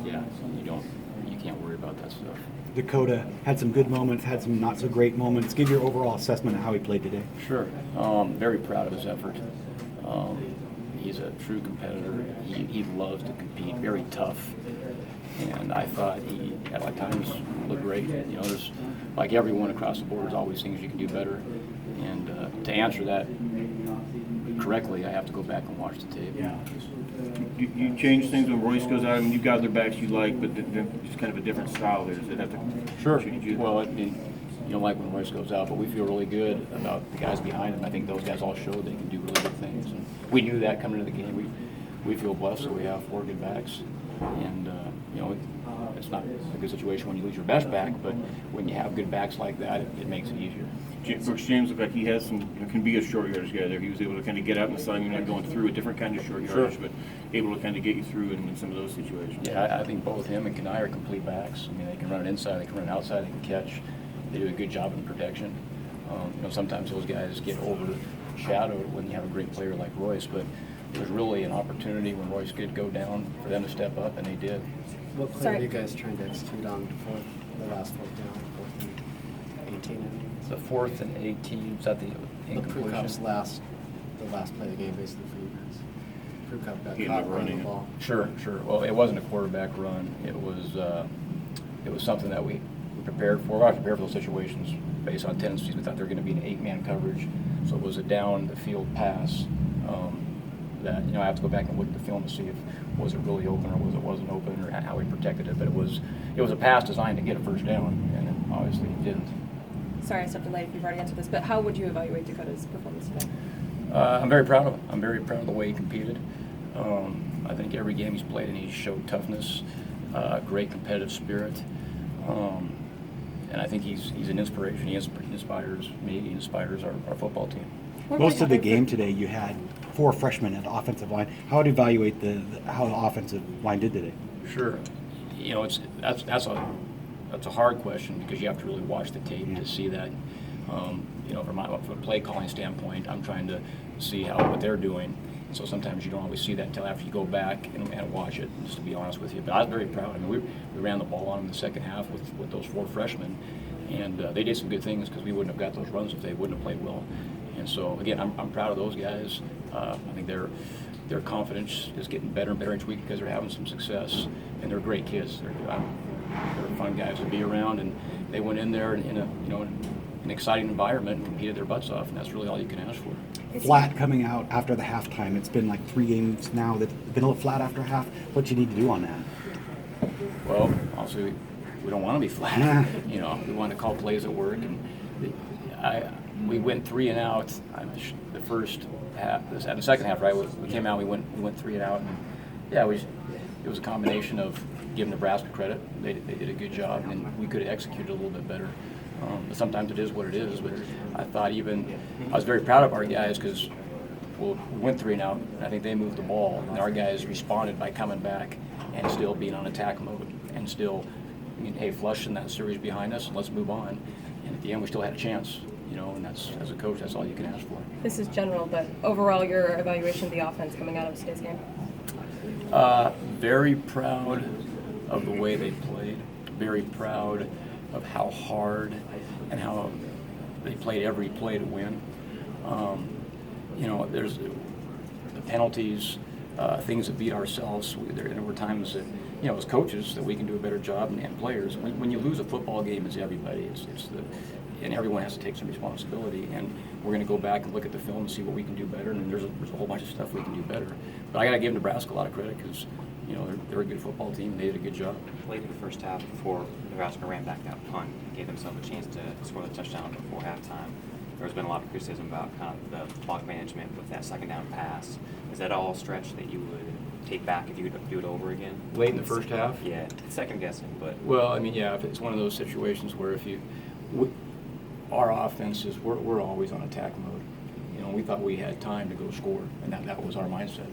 yeah, you can't worry about that stuff. Dakota had some good moments, had some not so great moments. Give your overall assessment of how he played today. Sure. Very proud of his effort. He's a true competitor. He loves to compete. Very tough. And I thought he, at times, looked great. There's, like everyone across the board, there's always things you can do better. And to answer that correctly, I have to go back and watch the tape. You change things when Royce goes out. I mean, you've got other backs you like, but just kind of a different style there. Does it have to change you? Well, I mean, you don't like when Royce goes out, but we feel really good about the guys behind him. I think those guys all showed they can do really good things. And we knew that coming into the game. We feel blessed that we have 4 good backs. And, it's not a good situation when you lose your best back, but when you have good backs like that, it makes it easier. Brooks James looked like he has can be a short yardage guy there. He was able to kind of get out in the sun, not going through a different kind of short yardage, but able to kind of get you through in some of those situations. Yeah, I think both him and Kanai are complete backs. I mean, they can run it inside, they can run it outside, they can catch. They do a good job in protection. Sometimes those guys get overshadowed when you have a great player like Royce, but it was really an opportunity when Royce did go down for them to step up, and they did. What play are you guys trying to execute on the last 4th down, 4th and 18? The 4th and 18, is that the incompletion? Prukop's the last play of the game, basically, for you guys. Prukop got He ended caught up running running the it. ball. Sure. Well, it wasn't a quarterback run. It was something that we prepared for. I prepared for those situations based on tendencies. We thought they were going to be an 8-man coverage, so it was a down the field pass. That I have to go back and look at the film to see if was it really open or wasn't open or how we protected it. But it was a pass designed to get a first down, and it obviously didn't. Sorry I stepped in late if you've already answered this, but how would you evaluate Dakota's performance today? I'm very proud of him. I'm very proud of the way he competed. I think every game he's played in, he showed toughness, great competitive spirit, and I think he's an inspiration. He inspires me. He inspires our football team. Most of the game today, you had 4 freshmen at the offensive line. How would you evaluate how the offensive line did today? Sure. That's a hard question because you have to really watch the tape to see that. From a play calling standpoint, I'm trying to see what they're doing. So sometimes you don't always see that until after you go back and watch it, just to be honest with you. But I was very proud. I mean, we ran the ball on them in the second half with those 4 freshmen, and they did some good things because we wouldn't have got those runs if they wouldn't have played well. And so, again, I'm proud of those guys. I think their confidence is getting better and better each week because they're having some success, and they're great kids. They're fun guys to be around, and they went in there in an exciting environment and competed their butts off, and that's really all you can ask for. Flat coming out after the halftime. It's been like 3 games now that's been a little flat after half. What you need to do on that? Well, obviously, we don't want to be flat. We want to call plays at work, and we went 3 and out. The first half, the second half, right? We came out, we went 3 and out, and yeah, it was a combination of giving Nebraska credit. They did a good job, and we could have executed a little bit better. But sometimes it is what it is. But I thought I was very proud of our guys because we went 3 and out, and I think they moved the ball, and our guys responded by coming back and still being on attack mode and still, hey, flushing that series behind us, and let's move on. And at the end, we still had a chance. And that's, as a coach, that's all you can ask for. This is general, but overall, your evaluation of the offense coming out of today's game? Very proud of the way they played. Very proud of how hard and how they played every play to win. There's the penalties, things that beat ourselves. There were times that, as coaches, that we can do a better job, and players. When you lose a football game, it's everybody. And everyone has to take some responsibility. And we're going to go back and look at the film and see what we can do better. And there's a whole bunch of stuff we can do better. But I got to give Nebraska a lot of credit because, they're a good football team. They did a good job. Late in the first half, before Nebraska ran back that punt, gave themselves a chance to score the touchdown before halftime. There's been a lot of criticism about kind of the clock management with that second down pass. Is that all stretch that you would take back if you could do it over again? Late in the first half? Yeah, second guessing, but. Well, if it's one of those situations where our offense is, we're always on attack mode. We thought we had time to go score, and that was our mindset.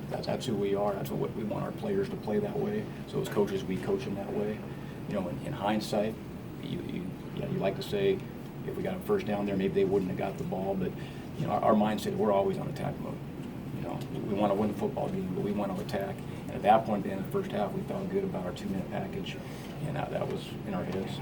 That's who we are. That's what we want our players to play that way. So as coaches, we coach them that way. In hindsight, you like to say, if we got a first down there, maybe they wouldn't have got the ball. But our mindset, we're always on attack mode. We want to win the football game, but we want to attack. At that point, at the end of the first half, we felt good about our 2-minute package, and that was in our heads.